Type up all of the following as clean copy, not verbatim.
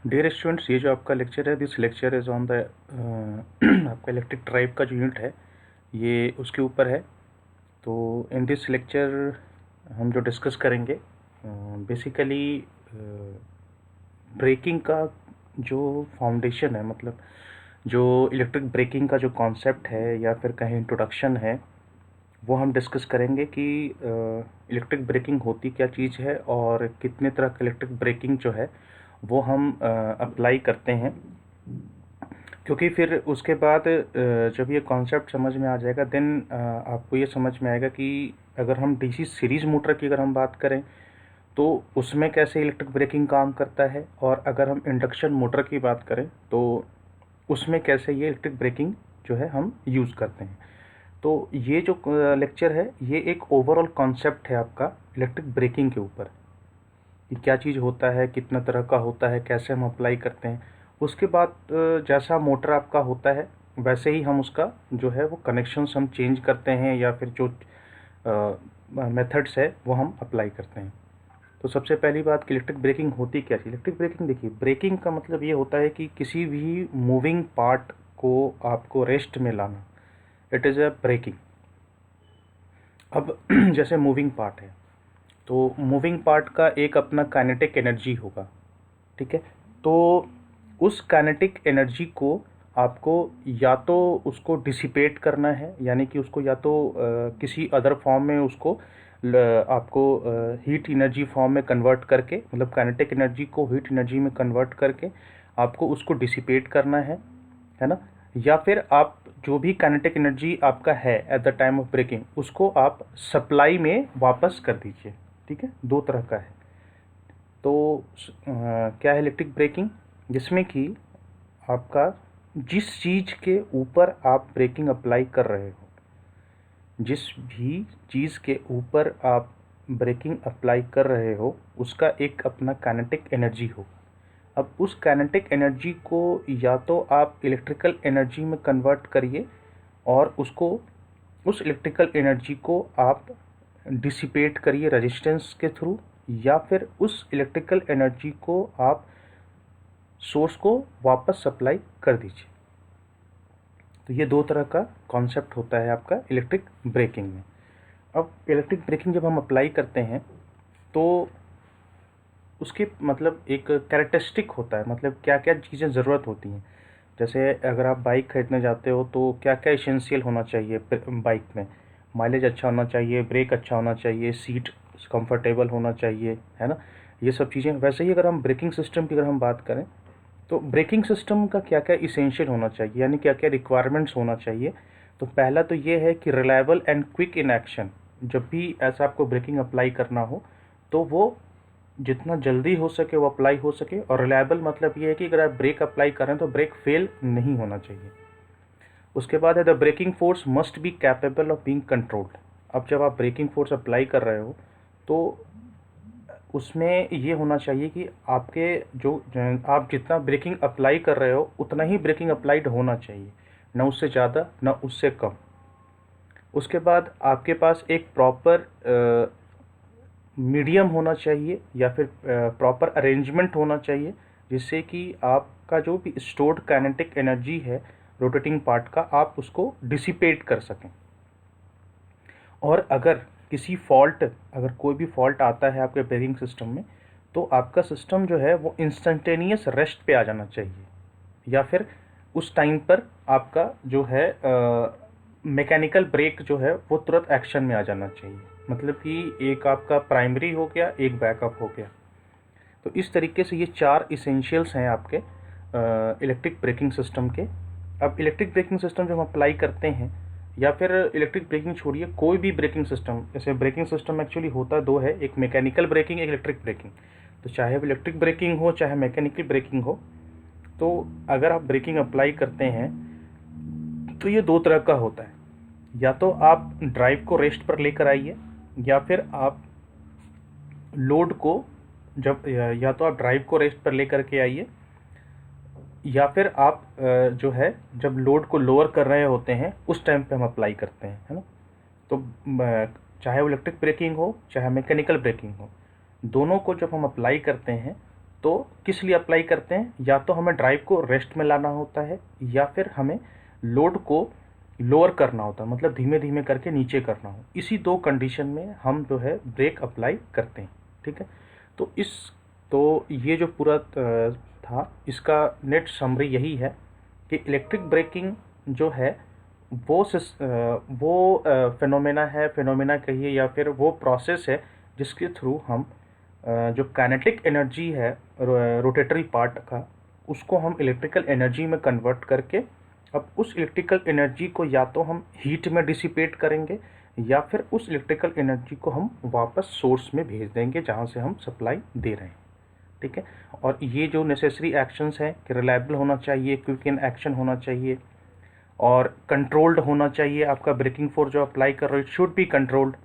Dear students, ये जो आपका लेक्चर है, this lecture is on the आपका इलेक्ट्रिक ड्राइव का जो यूनिट है ये उसके ऊपर है। तो इन दिस लेक्चर हम जो डिस्कस करेंगे बेसिकली ब्रेकिंग का जो फाउंडेशन है, मतलब जो इलेक्ट्रिक ब्रेकिंग का जो कॉन्सेप्ट है या फिर कहीं इंट्रोडक्शन है, वो हम डिस्कस करेंगे कि इलेक्ट्रिक ब्रेकिंग होती क्या चीज़ है और कितने तरह का इलेक्ट्रिक ब्रेकिंग जो है वो हम अप्लाई करते हैं। क्योंकि फिर उसके बाद जब ये कॉन्सेप्ट समझ में आ जाएगा देन आपको ये समझ में आएगा कि अगर हम डीसी सीरीज़ मोटर की अगर हम बात करें तो उसमें कैसे इलेक्ट्रिक ब्रेकिंग काम करता है, और अगर हम इंडक्शन मोटर की बात करें तो उसमें कैसे ये इलेक्ट्रिक ब्रेकिंग जो है हम यूज़ करते हैं। तो ये जो लेक्चर है ये एक ओवरऑल कॉन्सेप्ट है आपका इलेक्ट्रिक ब्रेकिंग के ऊपर, कि क्या चीज़ होता है, कितना तरह का होता है, कैसे हम अप्लाई करते हैं। उसके बाद जैसा मोटर आपका होता है वैसे ही हम उसका जो है वो कनेक्शंस हम चेंज करते हैं या फिर जो मेथड्स है वो हम अप्लाई करते हैं। तो सबसे पहली बात कि इलेक्ट्रिक ब्रेकिंग होती क्या है। इलेक्ट्रिक ब्रेकिंग, देखिए, ब्रेकिंग का मतलब ये होता है कि किसी भी मूविंग पार्ट को आपको रेस्ट में लाना, इट इज़ अ ब्रेकिंग। अब जैसे मूविंग पार्ट है तो मूविंग पार्ट का एक अपना काइनेटिक एनर्जी होगा, ठीक है। तो उस काइनेटिक एनर्जी को आपको या तो उसको डिसिपेट करना है, यानी कि उसको या तो किसी अदर फॉर्म में उसको आपको हीट एनर्जी फॉर्म में कन्वर्ट करके, मतलब काइनेटिक एनर्जी को हीट एनर्जी में कन्वर्ट करके आपको उसको डिसिपेट करना है ना। या फिर आप जो भी काइनेटिक एनर्जी आपका है at the time of braking उसको आप सप्लाई में वापस कर दीजिए, ठीक है। दो तरह का है। तो क्या है इलेक्ट्रिक ब्रेकिंग, जिसमें कि आपका जिस चीज़ के ऊपर आप ब्रेकिंग अप्लाई कर रहे हो, जिस भी चीज़ के ऊपर आप ब्रेकिंग अप्लाई कर रहे हो उसका एक अपना काइनेटिक एनर्जी हो। अब उस काइनेटिक एनर्जी को या तो आप इलेक्ट्रिकल एनर्जी में कन्वर्ट करिए और उसको उस इलेक्ट्रिकल एनर्जी को आप डिसिपेट करिए रेजिस्टेंस के थ्रू, या फिर उस इलेक्ट्रिकल एनर्जी को आप सोर्स को वापस सप्लाई कर दीजिए। तो ये दो तरह का कॉन्सेप्ट होता है आपका इलेक्ट्रिक ब्रेकिंग में। अब इलेक्ट्रिक ब्रेकिंग जब हम अप्लाई करते हैं तो उसके मतलब एक कैरेक्टरिस्टिक होता है, मतलब क्या क्या चीज़ें ज़रूरत होती हैं। जैसे अगर आप बाइक खरीदने जाते हो तो क्या क्या इसेंशियल होना चाहिए बाइक में। माइलेज अच्छा होना चाहिए, ब्रेक अच्छा होना चाहिए, सीट कंफर्टेबल होना चाहिए, है ना। ये सब चीज़ें। वैसे ही अगर हम ब्रेकिंग सिस्टम की अगर हम बात करें तो ब्रेकिंग सिस्टम का क्या क्या इसेंशियल होना चाहिए, यानी क्या क्या रिक्वायरमेंट्स होना चाहिए। तो पहला तो ये है कि reliable and quick in action. जब भी ऐसा आपको ब्रेकिंग अप्लाई करना हो तो वो जितना जल्दी हो सके वो अप्लाई हो सके, और रिलायबल मतलब ये है कि अगर आप ब्रेक अप्लाई कर रहे हैं तो ब्रेक फेल नहीं होना चाहिए। उसके बाद है the braking force must be capable of being controlled. अब जब आप ब्रेकिंग फोर्स अप्लाई कर रहे हो तो उसमें ये होना चाहिए कि आपके जो आप जितना ब्रेकिंग अप्लाई कर रहे हो उतना ही ब्रेकिंग अप्लाइड होना चाहिए, ना उससे ज़्यादा ना उससे कम। उसके बाद आपके पास एक प्रॉपर मीडियम होना चाहिए या फिर प्रॉपर अरेंजमेंट होना चाहिए, जिससे कि आपका जो भी स्टोर्ड काइनेटिक एनर्जी है रोटेटिंग पार्ट का आप उसको डिसिपेट कर सकें। और अगर किसी फॉल्ट, अगर कोई भी फॉल्ट आता है आपके ब्रेकिंग सिस्टम में तो आपका सिस्टम जो है वो इंस्टेंटेनियस रेस्ट पे आ जाना चाहिए, या फिर उस टाइम पर आपका जो है मैकेनिकल ब्रेक जो है वो तुरंत एक्शन में आ जाना चाहिए। मतलब कि एक आपका प्राइमरी हो गया, एक बैकअप हो गया। तो इस तरीके से ये चार इसेंशियल्स हैं आपके इलेक्ट्रिक ब्रेकिंग सिस्टम के। अब इलेक्ट्रिक ब्रेकिंग सिस्टम जो हम अप्लाई करते हैं, या फिर इलेक्ट्रिक ब्रेकिंग छोड़िए, कोई भी ब्रेकिंग सिस्टम, जैसे ब्रेकिंग सिस्टम एक्चुअली होता दो है, एक मैकेनिकल ब्रेकिंग, एक इलेक्ट्रिक ब्रेकिंग। तो चाहे वो इलेक्ट्रिक ब्रेकिंग हो चाहे मैकेनिकल ब्रेकिंग हो, तो अगर आप ब्रेकिंग अप्लाई करते हैं तो ये दो तरह का होता है। या तो आप ड्राइव को रेस्ट पर लेकर आइए, या फिर आप लोड को जब या तो आप ड्राइव को रेस्ट पर लेकर के आइए, या फिर आप जो है जब लोड को लोअर कर रहे होते हैं उस टाइम पे हम अप्लाई करते हैं, है ना। तो चाहे वो इलेक्ट्रिक ब्रेकिंग हो चाहे मैकेनिकल ब्रेकिंग हो, दोनों को जब हम अप्लाई करते हैं तो किस लिए अप्लाई करते हैं, या तो हमें ड्राइव को रेस्ट में लाना होता है या फिर हमें लोड को लोअर करना होता है, मतलब धीमे धीमे करके नीचे करना हो। इसी दो कंडीशन में हम जो है ब्रेक अप्लाई करते हैं, ठीक है। तो ये जो पूरा था, इसका नेट समरी यही है कि इलेक्ट्रिक ब्रेकिंग जो है वो फेनोमेना कहिए या फिर वो प्रोसेस है जिसके थ्रू हम जो काइनेटिक एनर्जी है रोटेटरी पार्ट का, उसको हम इलेक्ट्रिकल एनर्जी में कन्वर्ट करके अब उस इलेक्ट्रिकल एनर्जी को या तो हम हीट में डिसिपेट करेंगे या फिर उस इलेक्ट्रिकल एनर्जी को हम वापस सोर्स में भेज देंगे जहाँ से हम सप्लाई दे रहे हैं, ठीक है। और ये जो नेसेसरी एक्शंस हैं कि रिलायबल होना चाहिए, क्विक इन एक्शन होना चाहिए और कंट्रोल्ड होना चाहिए। आपका ब्रेकिंग फोर्स जो अप्लाई कर रहे हो इट शुड बी कंट्रोल्ड,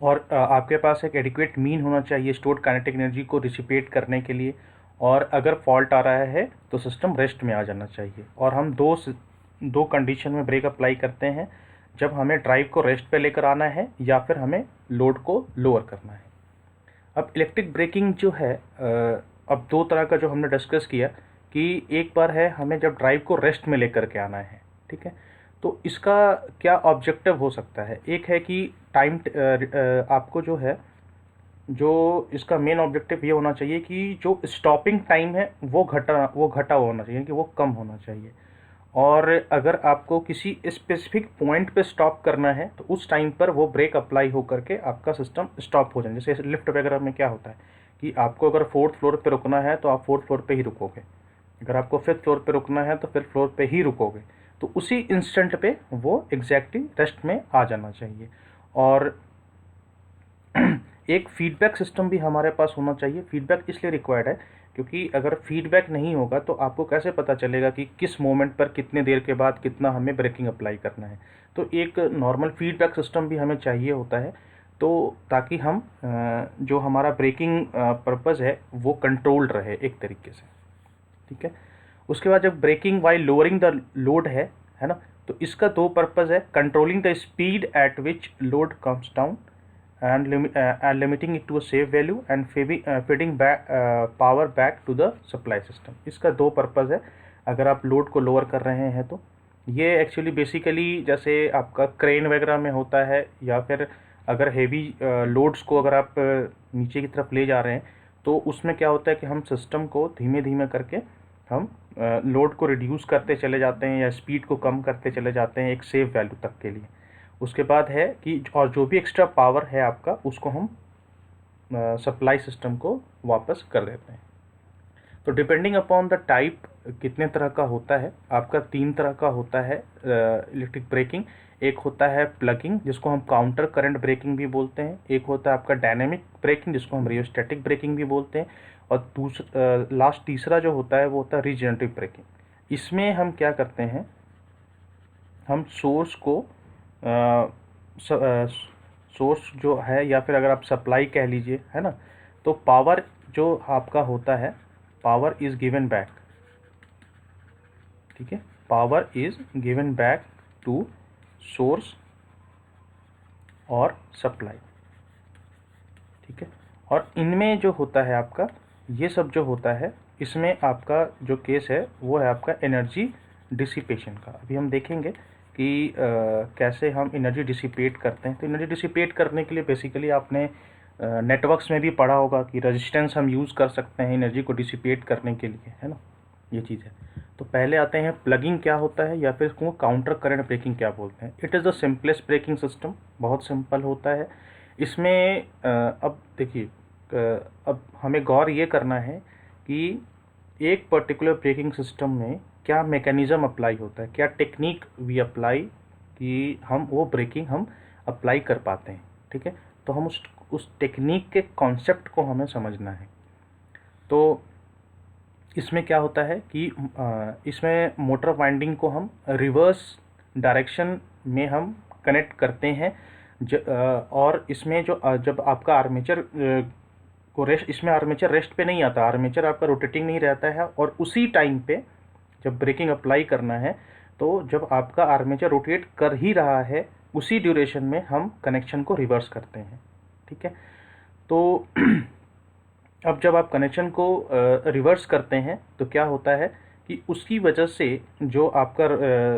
और आपके पास एक एडिक्वेट मीन होना चाहिए स्टोर्ड काइनेटिक एनर्जी को डिसिपेट करने के लिए। और अगर फॉल्ट आ रहा है तो सिस्टम रेस्ट में आ जाना चाहिए। और हम दो कंडीशन में ब्रेक अप्लाई करते हैं, जब हमें ड्राइव को रेस्ट पे लेकर आना है या फिर हमें लोड को लोअर करना है। अब इलेक्ट्रिक ब्रेकिंग जो है अब दो तरह का जो हमने डिस्कस किया कि एक बार है हमें जब ड्राइव को रेस्ट में लेकर के आना है, ठीक है। तो इसका क्या ऑब्जेक्टिव हो सकता है, एक है कि टाइम आपको जो है जो इसका मेन ऑब्जेक्टिव ये होना चाहिए कि जो स्टॉपिंग टाइम है वो घटा होना चाहिए, कि वो कम होना चाहिए। और अगर आपको किसी स्पेसिफिक पॉइंट पे स्टॉप करना है तो उस टाइम पर वो ब्रेक अप्लाई हो करके आपका सिस्टम स्टॉप हो जाए। जैसे लिफ्ट वगैरह में क्या होता है कि आपको अगर 4th फ्लोर पे रुकना है तो आप 4th फ्लोर पे ही रुकोगे, अगर आपको 5th फ्लोर पे रुकना है तो 5th फ्लोर पे ही रुकोगे। तो उसी इंस्टेंट पे वो एग्जैक्टली रेस्ट में आ जाना चाहिए। और एक फीडबैक सिस्टम भी हमारे पास होना चाहिए। फीडबैक इसलिए रिक्वायर्ड है क्योंकि अगर फीडबैक नहीं होगा तो आपको कैसे पता चलेगा कि किस मोमेंट पर कितने देर के बाद कितना हमें ब्रेकिंग अप्लाई करना है। तो एक नॉर्मल फीडबैक सिस्टम भी हमें चाहिए होता है, तो ताकि हम जो हमारा ब्रेकिंग पर्पज़ है वो कंट्रोल्ड रहे एक तरीके से, ठीक है। उसके बाद जब braking while lowering the load है ना, तो इसका दो पर्पज़ है, controlling the speed at which load comes down and limiting it to a safe value and feeding back power back to the supply system। इसका दो पर्पज़ है अगर आप लोड को लोअर कर रहे हैं तो। ये एक्चुअली बेसिकली जैसे आपका क्रेन वगैरह में होता है या फिर अगर हेवी लोड्स को अगर आप नीचे की तरफ ले जा रहे हैं तो उसमें क्या होता है कि हम सिस्टम को धीमे धीमे करके हम लोड को रिड्यूस करते चले जाते हैं या स्पीड को कम करते चले जाते हैं एक सेफ वैल्यू तक के लिए। उसके बाद है कि और जो भी एक्स्ट्रा पावर है आपका उसको हम सप्लाई सिस्टम को वापस कर देते हैं। तो डिपेंडिंग अपॉन द टाइप कितने तरह का होता है, आपका 3 तरह का होता है इलेक्ट्रिक ब्रेकिंग। एक होता है प्लगिंग जिसको हम काउंटर करंट ब्रेकिंग भी बोलते हैं, एक होता है आपका डायनेमिक ब्रेकिंग जिसको हम रियोस्टैटिक ब्रेकिंग भी बोलते हैं, और लास्ट तीसरा जो होता है वो होता है रीजनरेटिव ब्रेकिंग। इसमें हम क्या करते हैं, हम सोर्स को सोर्स जो है या फिर अगर आप सप्लाई कह लीजिए, है ना, तो पावर जो आपका होता है पावर इज़ गिवन बैक, ठीक है, power is given back to source और सप्लाई, ठीक है। और इनमें जो होता है आपका ये सब जो होता है इसमें आपका जो केस है वो है आपका एनर्जी डिसिपेशन का। अभी हम देखेंगे कि कैसे हम एनर्जी डिसिपेट करते हैं। तो एनर्जी डिसिपेट करने के लिए बेसिकली आपने नेटवर्क्स में भी पढ़ा होगा कि रेजिस्टेंस हम यूज़ कर सकते हैं एनर्जी को डिसिपेट करने के लिए, है ना, ये चीज़ है। तो पहले आते हैं प्लगिंग क्या होता है या फिर इसको काउंटर करंट ब्रेकिंग क्या बोलते हैं। It is the simplest braking system, बहुत सिंपल होता है। इसमें अब देखिए अब हमें गौर ये करना है कि एक पर्टिकुलर ब्रेकिंग सिस्टम में क्या मैकेनिज़्म अप्लाई होता है, क्या टेक्निक वी अप्लाई कि हम वो ब्रेकिंग हम अप्लाई कर पाते हैं, ठीक है। तो हम उस टेक्निक के कॉन्सेप्ट को हमें समझना है। तो इसमें क्या होता है कि इसमें मोटर वाइंडिंग को हम रिवर्स डायरेक्शन में हम कनेक्ट करते हैं और इसमें जो जब आपका आर्मेचर को रेस्ट, इसमें आर्मेचर रेस्ट पे नहीं आता, आर्मेचर आपका रोटेटिंग नहीं रहता है, और उसी टाइम पे जब ब्रेकिंग अप्लाई करना है तो जब आपका आर्मेचर रोटेट कर ही रहा है उसी ड्यूरेशन में हम कनेक्शन को रिवर्स करते हैं, ठीक है। तो अब जब आप कनेक्शन को रिवर्स करते हैं तो क्या होता है कि उसकी वजह से जो आपका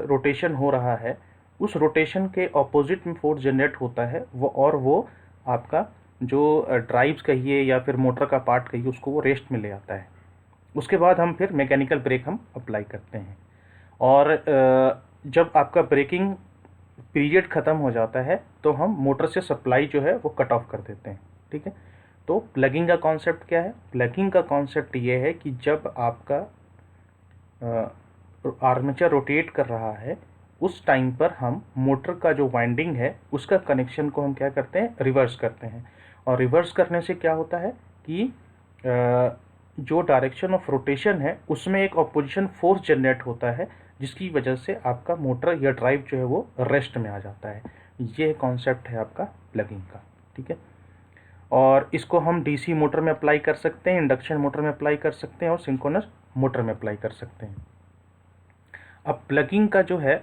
रोटेशन हो रहा है, उस रोटेशन के ऑपोजिट में फोर्स जनरेट होता है, वो आपका जो ड्राइव्स कहिए या फिर मोटर का पार्ट कहिए, उसको वो रेस्ट में ले आता है। उसके बाद हम फिर मैकेनिकल ब्रेक हम अप्लाई करते हैं। और जब आपका ब्रेकिंग पीरियड ख़त्म हो जाता है तो हम मोटर से सप्लाई जो है वो कट ऑफ कर देते हैं। ठीक है, तो प्लगिंग का कॉन्सेप्ट क्या है? प्लगिंग का कॉन्सेप्ट ये है कि जब आपका आर्मेचर रोटेट कर रहा है, उस टाइम पर हम मोटर का जो वाइंडिंग है उसका कनेक्शन को हम क्या करते हैं? रिवर्स करते हैं। और रिवर्स करने से क्या होता है कि जो डायरेक्शन ऑफ रोटेशन है उसमें एक ऑपोजिशन फोर्स जनरेट होता है, जिसकी वजह से आपका मोटर या ड्राइव जो है वो रेस्ट में आ जाता है। ये कॉन्सेप्ट है आपका प्लगिंग का। ठीक है, और इसको हम डीसी मोटर में अप्लाई कर सकते हैं, इंडक्शन मोटर में अप्लाई कर सकते हैं और सिंक्रोनस मोटर में अप्लाई कर सकते हैं। अब प्लगिंग का जो है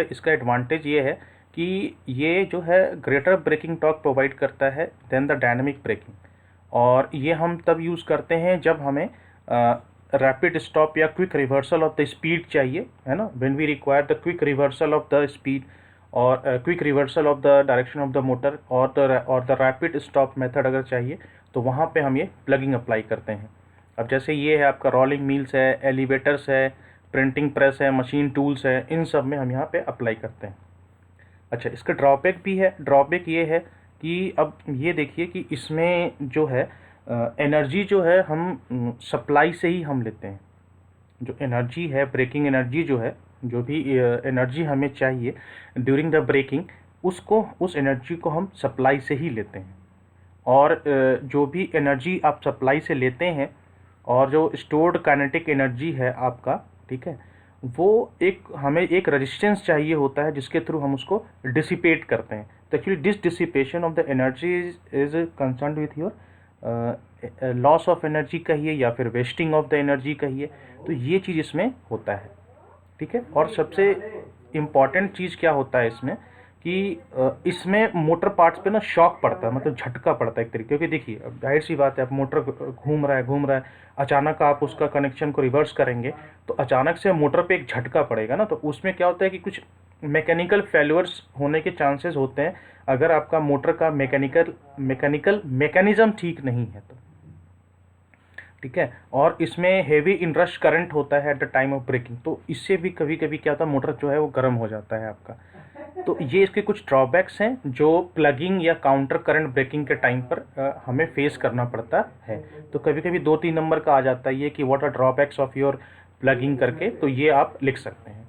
इसका एडवांटेज ये है कि ये जो है ग्रेटर ब्रेकिंग टॉर्क प्रोवाइड करता है देन द डायनेमिक ब्रेकिंग। और ये हम तब यूज़ करते हैं जब हमें रैपिड स्टॉप या quick reversal of the speed चाहिए, है ना, when we require the quick reversal of the speed और quick reversal of the direction of the motor और द रैपिड स्टॉप मेथड अगर चाहिए तो वहाँ पे हम ये प्लगिंग अप्लाई करते हैं। अब जैसे ये है आपका रोलिंग मिल्स है, एलिवेटर्स है, प्रिंटिंग प्रेस है, मशीन टूल्स है, इन सब में हम यहाँ पे अप्लाई करते हैं। अच्छा, इसका ड्रॉबैक भी है। ड्रॉबैक ये है कि अब ये देखिए कि इसमें जो है एनर्जी जो है हम सप्लाई से ही हम लेते हैं। जो एनर्जी है, ब्रेकिंग एनर्जी जो है, जो भी एनर्जी हमें चाहिए ड्यूरिंग द ब्रेकिंग, उस एनर्जी को हम सप्लाई से ही लेते हैं। और जो भी एनर्जी आप सप्लाई से लेते हैं और जो स्टोर्ड काइनेटिक एनर्जी है आपका, ठीक है, वो हमें एक रेजिस्टेंस चाहिए होता है जिसके थ्रू हम उसको डिसिपेट करते हैं। तो actually this dissipation of the energy is concern with your loss of energy कहिए या फिर वेस्टिंग ऑफ द एनर्जी कहिए, तो ये चीज़ इसमें होता है। ठीक है, और सबसे इम्पॉर्टेंट चीज़ क्या होता है इसमें कि इसमें मोटर पार्ट्स पे ना शॉक पड़ता है, मतलब झटका पड़ता है एक तरीके, क्योंकि देखिए अब जाहिर सी बात है, अब मोटर घूम रहा है, अचानक आप उसका कनेक्शन को रिवर्स करेंगे तो अचानक से मोटर पे एक झटका पड़ेगा ना, तो उसमें क्या होता है कि कुछ मैकेनिकल फेल्योर्स होने के चांसेस होते हैं अगर आपका मोटर का मैकेनिज्म ठीक नहीं है तो। ठीक है, और इसमें हेवी इनरश करंट होता है at the time of braking, तो इससे भी कभी कभी क्या होता है, मोटर जो है वो गर्म हो जाता है आपका। तो ये इसके कुछ ड्रॉबैक्स हैं जो प्लगिंग या काउंटर करंट ब्रेकिंग के टाइम पर हमें फेस करना पड़ता है। तो कभी कभी 2-3 नंबर का आ जाता है ये कि what are drawbacks of your plugging करके, तो ये आप लिख सकते हैं।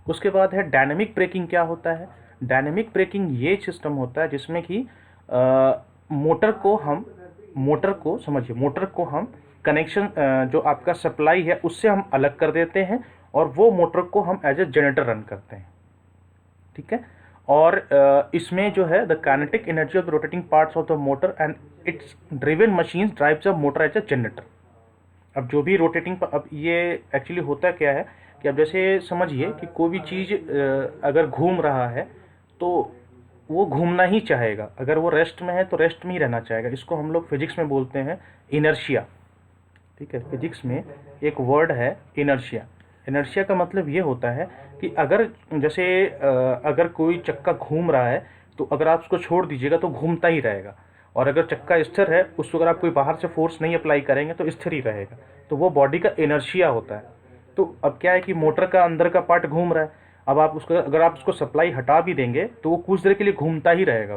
उसके बाद है डायनेमिक ब्रेकिंग। क्या होता है डायनेमिक ब्रेकिंग? ये सिस्टम होता है जिसमें कि मोटर को हम कनेक्शन जो आपका सप्लाई है उससे हम अलग कर देते हैं और वो मोटर को हम एज ए जनरेटर रन करते हैं। ठीक है, और इसमें जो है the kinetic energy of the rotating parts of the motor and its driven machines drives a motor as a generator. अब जो भी रोटेटिंग, अब ये एक्चुअली होता क्या है कि अब जैसे समझिए कि कोई भी चीज़ अगर घूम रहा है तो वो घूमना ही चाहेगा, अगर वो रेस्ट में है तो रेस्ट में ही रहना चाहेगा। इसको हम लोग फिजिक्स में बोलते हैं इनर्शिया। ठीक है, फिजिक्स में एक वर्ड है इनर्शिया। इनर्शिया का मतलब ये होता है कि अगर जैसे अगर कोई चक्का घूम रहा है तो अगर आप उसको छोड़ दीजिएगा तो घूमता ही रहेगा, और अगर चक्का स्थिर है उसको अगर आप कोई बाहर से फोर्स नहीं अप्लाई करेंगे तो स्थिर ही रहेगा। तो वो बॉडी का इनर्शिया होता है। तो अब क्या है कि मोटर का अंदर का पार्ट घूम रहा है, अब आप उसको अगर आप उसको सप्लाई हटा भी देंगे तो वो कुछ देर के लिए घूमता ही रहेगा,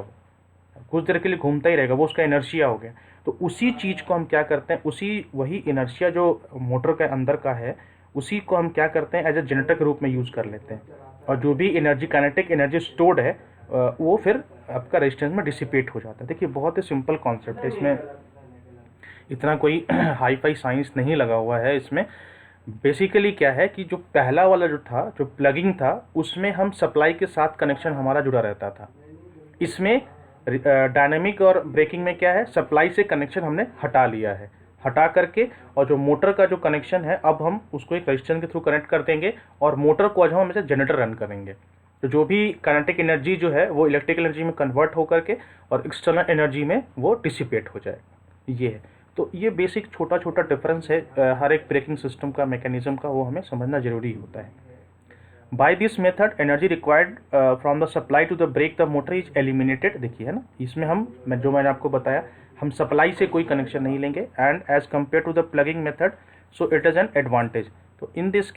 वो उसका इनर्शिया हो गया। तो उसी चीज़ को हम क्या करते हैं, वही इनर्शिया जो मोटर के अंदर का है उसी को हम क्या करते हैं एज ए जनरेटर के रूप में यूज़ कर लेते हैं, और जो भी एनर्जी काइनेटिक एनर्जी स्टोर्ड है वो फिर आपका रेजिस्टेंस में डिसिपेट हो जाता है। देखिए बहुत ही सिंपल कॉन्सेप्ट है, इसमें इतना कोई हाई फाई साइंस नहीं लगा हुआ है। इसमें बेसिकली क्या है कि जो पहला वाला जो प्लगिंग था उसमें हम सप्लाई के साथ कनेक्शन हमारा जुड़ा रहता था। इसमें डायनेमिक और ब्रेकिंग में क्या है, सप्लाई से कनेक्शन हमने हटा लिया है, हटा करके और जो मोटर का जो कनेक्शन है अब हम उसको एक रजिस्टेंस के थ्रू कनेक्ट कर देंगे और मोटर को आज हम हमेशा जनरेटर रन करेंगे। तो जो भी काइनेटिक एनर्जी जो है वो इलेक्ट्रिकल एनर्जी में कन्वर्ट होकर के और एक्सटर्नल एनर्जी में वो डिसिपेट हो जाएगा। ये है। तो ये बेसिक छोटा छोटा डिफरेंस है हर एक ब्रेकिंग सिस्टम का, मैकेनिज्म का, वो हमें समझना जरूरी होता है। By this method energy required from the supply to the brake the motor is eliminated. देखिए है ना, इसमें मैंने आपको बताया, हम सप्लाई से कोई कनेक्शन नहीं लेंगे, and as compare to the plugging method so it is an advantage. तो इन दिस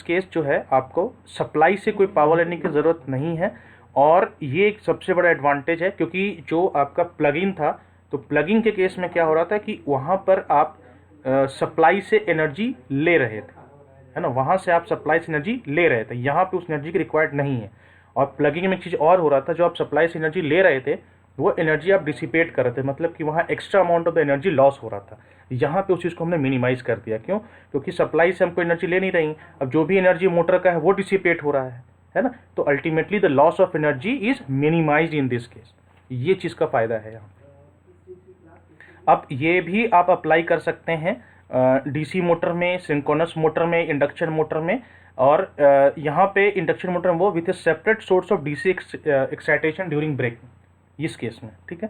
केस जो है आपको सप्लाई से कोई पावर लेने की ज़रूरत नहीं है, और ये एक सबसे बड़ा एडवांटेज है, क्योंकि जो आपका प्लगिंग था, तो प्लगिंग के केस में क्या हो रहा था कि वहाँ पर आप सप्लाई से एनर्जी ले रहे थे, है ना, वहाँ से आप सप्लाई से एनर्जी ले रहे थे, यहाँ पे उस एनर्जी की रिक्वायर्ड नहीं है। और प्लगिंग में एक चीज़ और हो रहा था, जो आप सप्लाई से एनर्जी ले रहे थे वो एनर्जी आप डिसिपेट कर रहे थे, मतलब कि वहाँ extra amount of the energy loss हो रहा था। यहाँ पे उस चीज़ को हमने मिनिमाइज़ कर दिया। क्यों? क्योंकि सप्लाई से हमको एनर्जी ले नहीं रही, अब जो भी एनर्जी मोटर का है वो डिसिपेट हो रहा है ना, तो ultimately the loss of energy is minimize in this case. ये चीज़ का फ़ायदा है यहाँ। अब ये भी आप अप्लाई कर सकते हैं डीसी मोटर में, सिंक्रोनस मोटर में, इंडक्शन मोटर में, और यहाँ पे इंडक्शन मोटर में वो with a separate source of DC excitation during braking, इस केस में। ठीक है,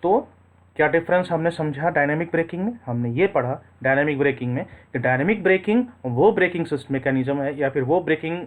तो क्या डिफरेंस हमने समझा डायनामिक ब्रेकिंग में? हमने ये पढ़ा डायनामिक ब्रेकिंग में कि डायनामिक ब्रेकिंग वो ब्रेकिंग सिस्टम मैकेनिज्म है, या फिर वो ब्रेकिंग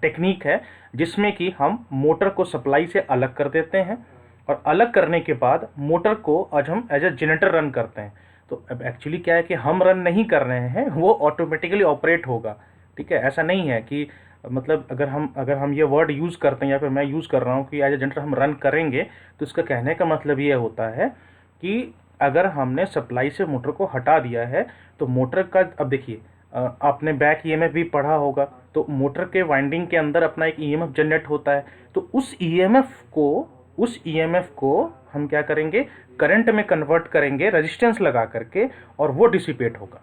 टेक्निक है जिसमें कि हम मोटर को सप्लाई से अलग कर देते हैं, और अलग करने के बाद मोटर को आज हम एज ए जनरेटर रन करते हैं। तो अब एक्चुअली क्या है कि हम रन नहीं कर रहे हैं, वो ऑटोमेटिकली ऑपरेट होगा। ठीक है, ऐसा नहीं है कि मतलब अगर हम ये वर्ड यूज़ करते हैं, या फिर मैं यूज़ कर रहा हूँ कि एज ए जनरेटर हम रन करेंगे, तो इसका कहने का मतलब ये होता है कि अगर हमने सप्लाई से मोटर को हटा दिया है तो मोटर का, अब देखिए आपने बैक ईएमएफ भी पढ़ा होगा, तो मोटर के वाइंडिंग के अंदर अपना एक ईएमएफ जनरेट होता है, तो उस ईएमएफ को हम क्या करेंगे, करंट में कन्वर्ट करेंगे रेजिस्टेंस लगा करके, और वो डिसिपेट होगा।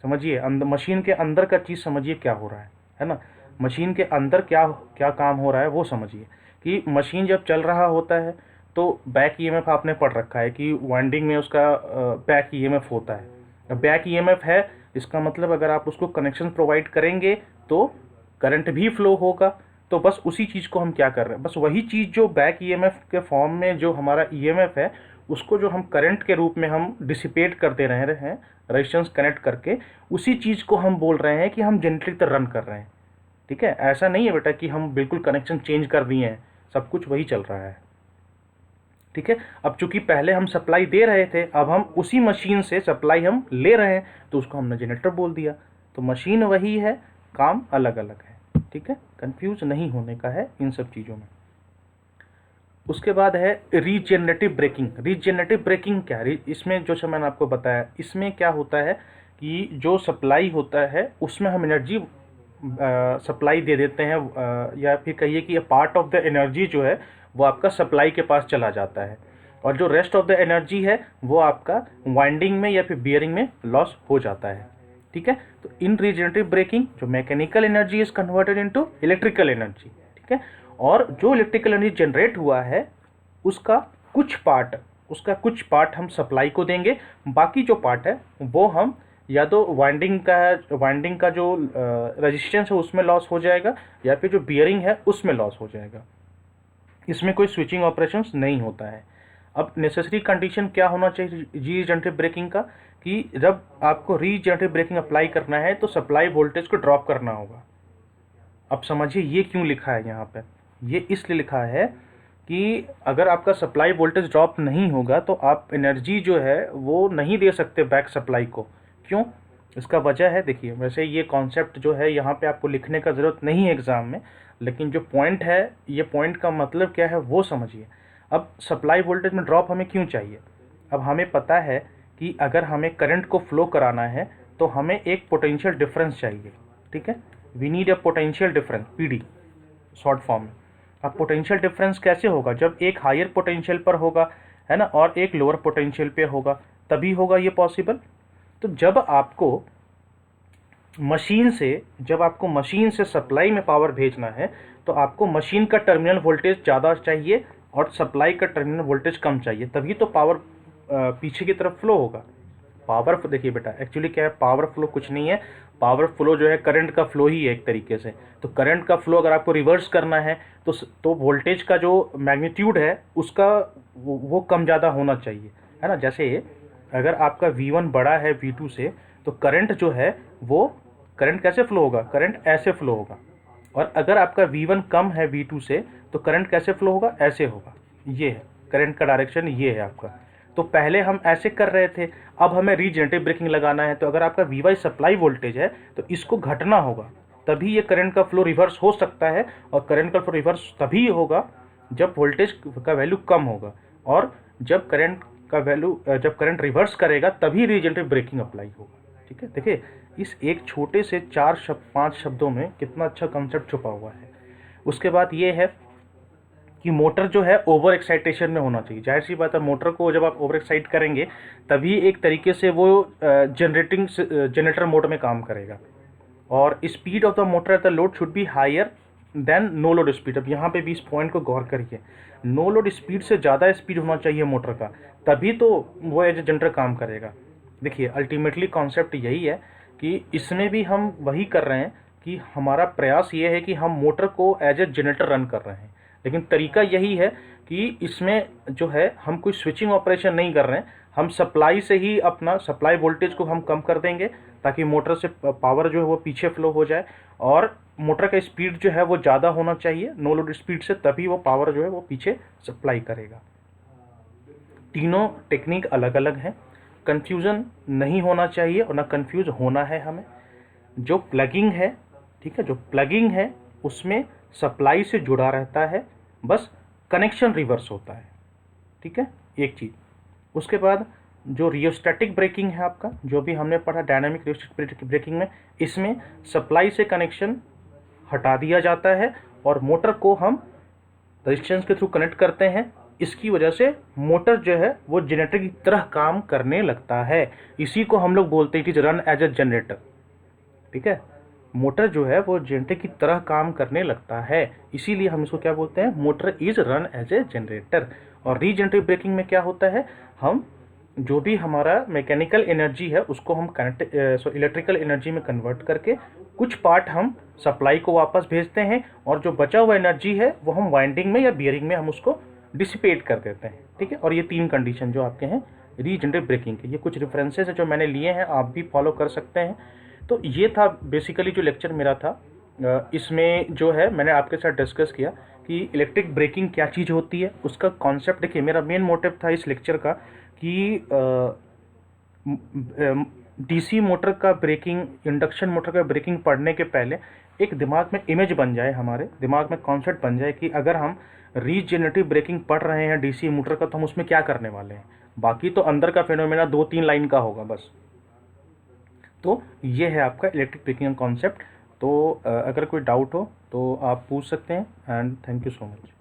समझिए, अंदर मशीन के अंदर का चीज़ समझिए क्या हो रहा है ना, मशीन के अंदर क्या क्या काम हो रहा है वो समझिए। कि मशीन जब चल रहा होता है तो बैक ईएमएफ आपने पढ़ रखा है कि वाइंडिंग में उसका बैक ईएमएफ होता है। बैक ईएमएफ है, इसका मतलब अगर आप उसको कनेक्शन प्रोवाइड करेंगे तो करंट भी फ्लो होगा। तो बस उसी चीज़ को हम क्या कर रहे हैं, बस वही चीज़ जो बैक ईएमएफ के फॉर्म में जो हमारा ईएमएफ है, उसको जो हम करंट के रूप में हम डिसिपेट करते रह रहे हैं रेजिस्टेंस कनेक्ट करके, उसी चीज़ को हम बोल रहे हैं कि हम जनरेटर की तरह रन कर रहे हैं। ठीक है, ऐसा नहीं है बेटा कि हम बिल्कुल कनेक्शन चेंज कर दिए हैं, सब कुछ वही चल रहा है। ठीक है, अब चूंकि पहले हम सप्लाई दे रहे थे, अब हम उसी मशीन से सप्लाई हम ले रहे हैं, तो उसको हमने जनरेटर बोल दिया। तो मशीन वही है, काम अलग अलग है। ठीक है, कंफ्यूज नहीं होने का है इन सब चीज़ों में। उसके बाद है रीजेनरेटिव ब्रेकिंग। रीजेनरेटिव ब्रेकिंग क्या है? इसमें जो मैंने आपको बताया, इसमें क्या होता है कि जो सप्लाई होता है उसमें हम एनर्जी सप्लाई दे देते हैं, या फिर कहिए कि पार्ट ऑफ द एनर्जी जो है वो आपका सप्लाई के पास चला जाता है, और जो रेस्ट ऑफ द एनर्जी है वो आपका वाइंडिंग में या फिर बियरिंग में लॉस हो जाता है। ठीक है, तो इन रीजेनरेटिव ब्रेकिंग जो mechanical energy is converted into electrical energy. ठीक है, और जो इलेक्ट्रिकल एनर्जी जनरेट हुआ है उसका कुछ पार्ट हम सप्लाई को देंगे, बाकी जो पार्ट है वो हम या तो वाइंडिंग का जो रेजिस्टेंस है उसमें लॉस हो जाएगा, या फिर जो बियरिंग है उसमें लॉस हो जाएगा। इसमें कोई स्विचिंग ऑपरेशंस नहीं होता है। अब नेसेसरी कंडीशन क्या होना चाहिए रीजेनरेटिव ब्रेकिंग का, कि जब आपको रीजेनरेटिव ब्रेकिंग अप्लाई करना है तो सप्लाई वोल्टेज को ड्रॉप करना होगा। अब समझिए ये क्यों लिखा है यहाँ पे, ये इसलिए लिखा है कि अगर आपका सप्लाई वोल्टेज ड्रॉप नहीं होगा तो आप एनर्जी जो है वो नहीं दे सकते बैक सप्लाई को। क्यों? इसका वजह है, देखिए वैसे ये कॉन्सेप्ट जो है यहाँ पे आपको लिखने का ज़रूरत नहीं है एग्ज़ाम में, लेकिन जो पॉइंट है, ये पॉइंट का मतलब क्या है वो समझिए। अब सप्लाई वोल्टेज में ड्रॉप हमें क्यों चाहिए? अब हमें पता है कि अगर हमें करंट को फ्लो कराना है तो हमें एक पोटेंशियल डिफरेंस चाहिए। ठीक है, we need a potential difference, PD short form में। अब पोटेंशियल डिफरेंस कैसे होगा? जब एक हायर पोटेंशियल पर होगा, है ना, और एक लोअर पोटेंशियल पे होगा, तभी होगा ये पॉसिबल। तो जब आपको मशीन से सप्लाई में पावर भेजना है तो आपको मशीन का टर्मिनल वोल्टेज ज़्यादा चाहिए और सप्लाई का टर्मिनल वोल्टेज कम चाहिए, तभी तो पावर पीछे की तरफ फ्लो होगा। पावर, देखिए बेटा एक्चुअली क्या है, पावर फ्लो कुछ नहीं है, पावर फ्लो जो है करंट का फ्लो ही है एक तरीके से। तो करंट का फ्लो अगर आपको रिवर्स करना है तो वोल्टेज का जो मैग्नीट्यूड है उसका वो कम ज़्यादा होना चाहिए, है ना। जैसे अगर आपका V1 बड़ा है V2 से तो करंट जो है वो करंट कैसे फ्लो होगा, करंट ऐसे फ्लो होगा। और अगर आपका V1 कम है V2 से तो करंट कैसे फ्लो होगा, ऐसे होगा। ये है करंट का डायरेक्शन, ये है आपका। तो पहले हम ऐसे कर रहे थे, अब हमें रीजनरेटिव ब्रेकिंग लगाना है। तो अगर आपका Vy सप्लाई वोल्टेज है तो इसको घटना होगा, तभी ये करंट का फ्लो रिवर्स हो सकता है। और करंट का फ्लो रिवर्स तभी होगा जब वोल्टेज का वैल्यू कम होगा, और जब करंट रिवर्स करेगा तभी रीजनरेटिव ब्रेकिंग अप्लाई होगा। ठीक है, देखिए इस एक छोटे से 4-5 शब्दों में कितना अच्छा कंसेप्ट छुपा हुआ है। उसके बाद ये है कि मोटर जो है ओवर एक्साइटेशन में होना चाहिए। जाहिर सी बात है, मोटर को जब आप ओवर एक्साइट करेंगे तभी एक तरीके से वो जनरेटर मोड में काम करेगा। और speed of the motor at the load should be higher than no load speed. अब यहाँ पे भी इस पॉइंट को गौर करिए, नो लोड स्पीड से ज़्यादा स्पीड होना चाहिए मोटर का, तभी तो वो एज ए जनरेटर काम करेगा। देखिए अल्टीमेटली कॉन्सेप्ट यही है कि इसमें भी हम वही कर रहे हैं कि हमारा प्रयास ये है कि हम मोटर को एज ए जनरेटर रन कर रहे हैं, लेकिन तरीका यही है कि इसमें जो है हम कोई स्विचिंग ऑपरेशन नहीं कर रहे हैं। हम सप्लाई से ही अपना सप्लाई वोल्टेज को हम कम कर देंगे ताकि मोटर से पावर जो है वो पीछे फ्लो हो जाए, और मोटर का स्पीड जो है वो ज़्यादा होना चाहिए नो लोड स्पीड से, तभी वो पावर जो है वो पीछे सप्लाई करेगा। तीनों टेक्निक अलग अलग हैं, कन्फ्यूज़न नहीं होना चाहिए और ना कन्फ्यूज़ होना है हमें। जो प्लगिंग है, ठीक है, जो प्लगिंग है उसमें सप्लाई से जुड़ा रहता है, बस कनेक्शन रिवर्स होता है। ठीक है, एक चीज़। उसके बाद जो रियोस्टैटिक ब्रेकिंग है आपका, जो भी हमने पढ़ा डायनामिक रियोस्टैटिक ब्रेकिंग में, इसमें सप्लाई से कनेक्शन हटा दिया जाता है और मोटर को हम रेजिस्टेंस के थ्रू कनेक्ट करते हैं। इसकी वजह से मोटर जो है वो जनरेटर की तरह काम करने लगता है। इसी को हम लोग बोलते हैं कि रन एज ए जनरेटर। ठीक है, मोटर जो है वो जनरेटर की तरह काम करने लगता है, इसीलिए हम इसको क्या बोलते हैं, motor is run as a generator. और रीजनरेटिव ब्रेकिंग में क्या होता है, हम जो भी हमारा मैकेनिकल एनर्जी है उसको हम इलेक्ट्रिकल एनर्जी में कन्वर्ट करके कुछ पार्ट हम सप्लाई को वापस भेजते हैं, और जो बचा हुआ एनर्जी है वो हम वाइंडिंग में या बियरिंग में हम उसको डिसिपेट कर देते हैं। ठीक है, और ये 3 कंडीशन जो आपके हैं रीजनरेटिव ब्रेकिंग के, ये कुछ रेफरेंसेस है जो मैंने लिए हैं, आप भी फॉलो कर सकते हैं। तो ये था बेसिकली जो लेक्चर मेरा था। इसमें जो है मैंने आपके साथ डिस्कस किया कि इलेक्ट्रिक ब्रेकिंग क्या चीज़ होती है, उसका कॉन्सेप्ट। देखिए मेरा मेन मोटिव था इस लेक्चर का कि डीसी मोटर का ब्रेकिंग, इंडक्शन मोटर का ब्रेकिंग पढ़ने के पहले एक दिमाग में इमेज बन जाए, हमारे दिमाग में कॉन्सेप्ट बन जाए कि अगर हम रीजनरेटिव ब्रेकिंग पढ़ रहे हैं डीसी मोटर का तो हम उसमें क्या करने वाले हैं। बाकी तो अंदर का फिनोमेना 2-3 लाइन का होगा बस। तो ये है आपका इलेक्ट्रिक ब्रेकिंग कॉन्सेप्ट। तो अगर कोई डाउट हो तो आप पूछ सकते हैं, and thank you so much.